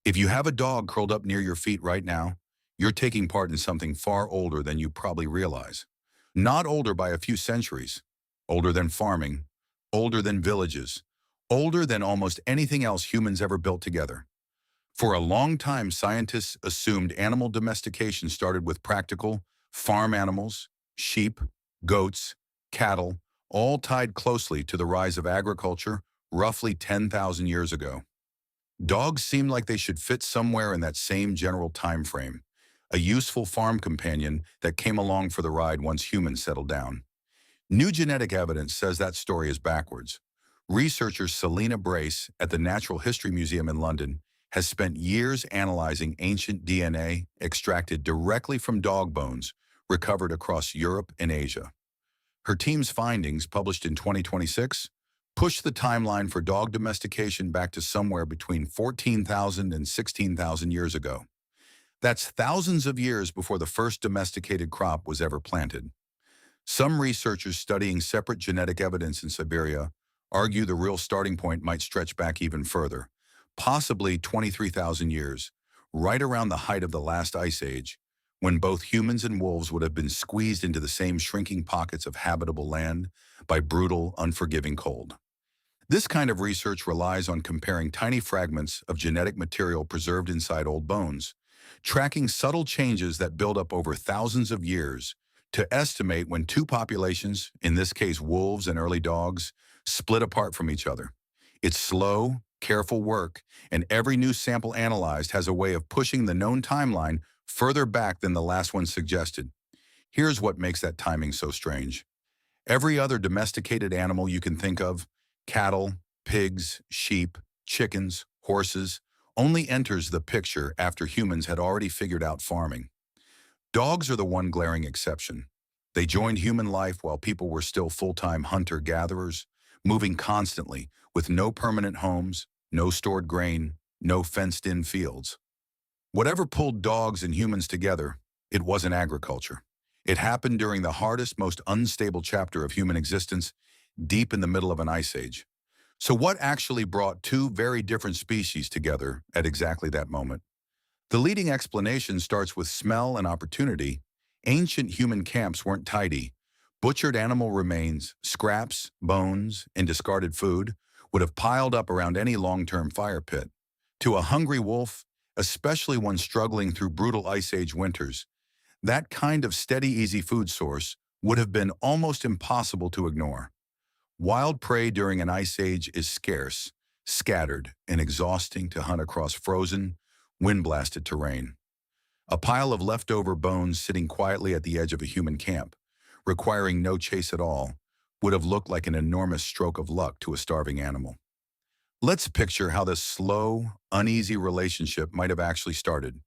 If you have a dog curled up near your feet right now, you're taking part in something far older than you probably realize. Not older by a few centuries, older than farming, older than villages, older than almost anything else humans ever built together. For a long time, scientists assumed animal domestication started with practical, farm animals, sheep, goats, cattle, all tied closely to the rise of agriculture roughly 10,000 years ago. Dogs seem like they should fit somewhere in that same general time frame, a useful farm companion that came along for the ride once humans settled down. New genetic evidence says that story is backwards. Researcher Selena Brace at the Natural History Museum in London has spent years analyzing ancient DNA extracted directly from dog bones recovered across Europe and Asia. Her team's findings, published in 2026, push the timeline for dog domestication back to somewhere between 14,000 and 16,000 years ago. That's thousands of years before the first domesticated crop was ever planted. Some researchers studying separate genetic evidence in Siberia argue the real starting point might stretch back even further, possibly 23,000 years, right around the height of the last ice age, when both humans and wolves would have been squeezed into the same shrinking pockets of habitable land by brutal, unforgiving cold. This kind of research relies on comparing tiny fragments of genetic material preserved inside old bones, tracking subtle changes that build up over thousands of years to estimate when two populations, in this case wolves and early dogs, split apart from each other. It's slow, careful work, and every new sample analyzed has a way of pushing the known timeline further back than the last one suggested. Here's what makes that timing so strange. Every other domesticated animal you can think of, cattle, pigs, sheep, chickens, horses, only enters the picture after humans had already figured out farming. Dogs are the one glaring exception. They joined human life while people were still full-time hunter-gatherers, moving constantly with no permanent homes, no stored grain, no fenced-in fields. Whatever pulled dogs and humans together, it wasn't agriculture. It happened during the hardest, most unstable chapter of human existence, deep in the middle of an ice age. So what actually brought two very different species together at exactly that moment? The leading explanation starts with smell and opportunity. Ancient human camps weren't tidy. Butchered animal remains, scraps, bones, and discarded food would have piled up around any long-term fire pit. To a hungry wolf, especially one struggling through brutal ice age winters, that kind of steady, easy food source would have been almost impossible to ignore. Wild prey during an ice age is scarce, scattered, and exhausting to hunt across frozen, wind-blasted terrain. A pile of leftover bones sitting quietly at the edge of a human camp, requiring no chase at all, would have looked like an enormous stroke of luck to a starving animal. Let's picture how this slow, uneasy relationship might have actually started.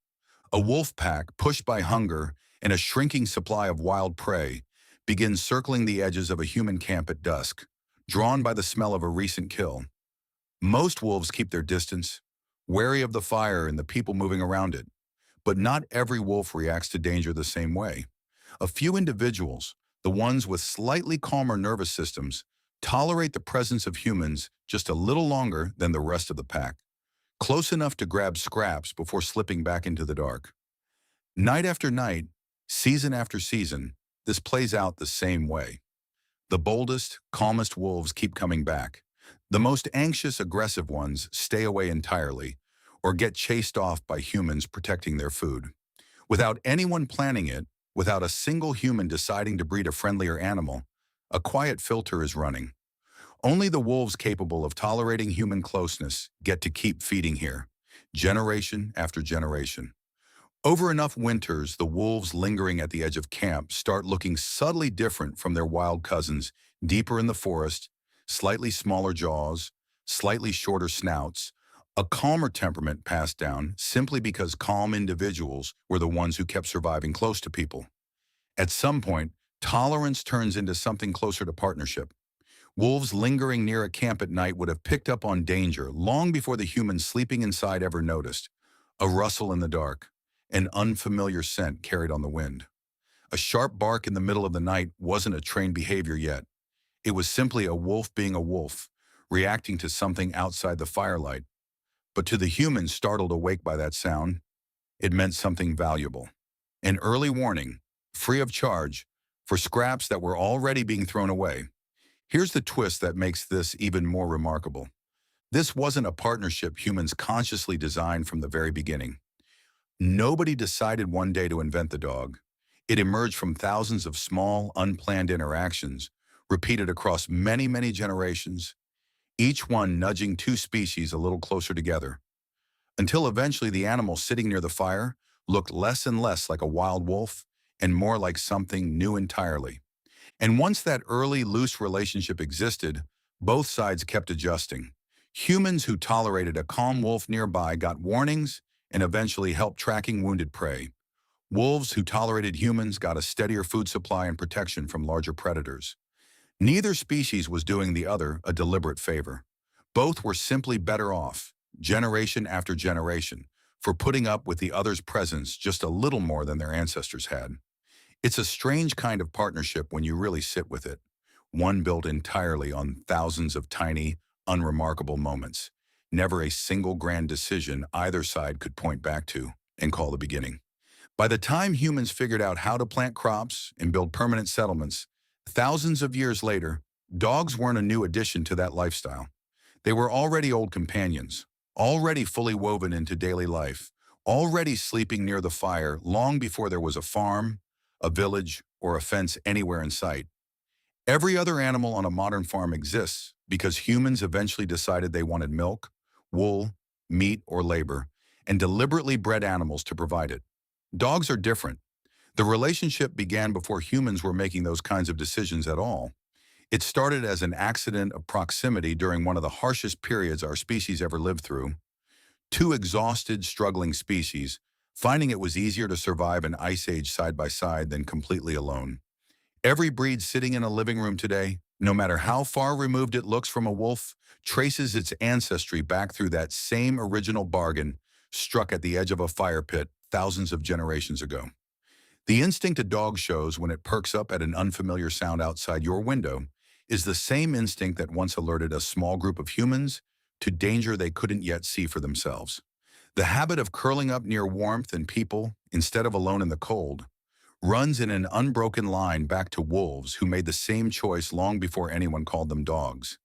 A wolf pack, pushed by hunger and a shrinking supply of wild prey, begins circling the edges of a human camp at dusk, drawn by the smell of a recent kill. Most wolves keep their distance, wary of the fire and the people moving around it. But not every wolf reacts to danger the same way. A few individuals, the ones with slightly calmer nervous systems, tolerate the presence of humans just a little longer than the rest of the pack, close enough to grab scraps before slipping back into the dark. Night after night, season after season, this plays out the same way. The boldest, calmest wolves keep coming back. The most anxious, aggressive ones stay away entirely or get chased off by humans protecting their food. Without anyone planning it, without a single human deciding to breed a friendlier animal, a quiet filter is running. Only the wolves capable of tolerating human closeness get to keep feeding here, generation after generation. Over enough winters, the wolves lingering at the edge of camp start looking subtly different from their wild cousins deeper in the forest, slightly smaller jaws, slightly shorter snouts, a calmer temperament passed down simply because calm individuals were the ones who kept surviving close to people. At some point, tolerance turns into something closer to partnership. Wolves lingering near a camp at night would have picked up on danger long before the humans sleeping inside ever noticed. A rustle in the dark, an unfamiliar scent carried on the wind. A sharp bark in the middle of the night wasn't a trained behavior yet. It was simply a wolf being a wolf, reacting to something outside the firelight. But to the humans startled awake by that sound, it meant something valuable. An early warning, free of charge, for scraps that were already being thrown away. Here's the twist that makes this even more remarkable. This wasn't a partnership humans consciously designed from the very beginning. Nobody decided one day to invent the dog. It emerged from thousands of small, unplanned interactions, repeated across many, many generations, each one nudging two species a little closer together, until eventually the animal sitting near the fire looked less and less like a wild wolf and more like something new entirely. And once that early, loose relationship existed, both sides kept adjusting. Humans who tolerated a calm wolf nearby got warnings and eventually helped tracking wounded prey. Wolves who tolerated humans got a steadier food supply and protection from larger predators. Neither species was doing the other a deliberate favor. Both were simply better off, generation after generation, for putting up with the other's presence just a little more than their ancestors had. It's a strange kind of partnership when you really sit with it, one built entirely on thousands of tiny, unremarkable moments, never a single grand decision either side could point back to and call the beginning. By the time humans figured out how to plant crops and build permanent settlements, thousands of years later, dogs weren't a new addition to that lifestyle. They were already old companions, already fully woven into daily life, already sleeping near the fire long before there was a farm, a village, or a fence anywhere in sight. Every other animal on a modern farm exists because humans eventually decided they wanted milk, wool, meat, or labor, and deliberately bred animals to provide it. Dogs are different. The relationship began before humans were making those kinds of decisions at all. It started as an accident of proximity during one of the harshest periods our species ever lived through. Two exhausted, struggling species, finding it was easier to survive an ice age side by side than completely alone. Every breed sitting in a living room today, no matter how far removed it looks from a wolf, traces its ancestry back through that same original bargain struck at the edge of a fire pit thousands of generations ago. The instinct a dog shows when it perks up at an unfamiliar sound outside your window is the same instinct that once alerted a small group of humans to danger they couldn't yet see for themselves. The habit of curling up near warmth and people instead of alone in the cold runs in an unbroken line back to wolves who made the same choice long before anyone called them dogs.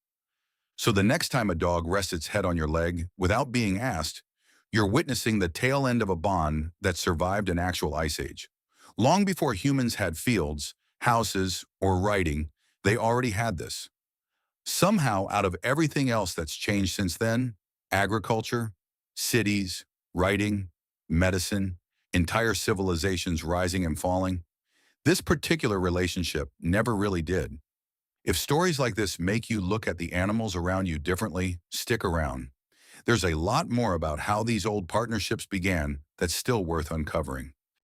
So the next time a dog rests its head on your leg without being asked, you're witnessing the tail end of a bond that survived an actual ice age. Long before humans had fields, houses, or writing, they already had this. Somehow, out of everything else that's changed since then, agriculture, cities, writing, medicine, entire civilizations rising and falling, this particular relationship never really did. If stories like this make you look at the animals around you differently, stick around. There's a lot more about how these old partnerships began that's still worth uncovering.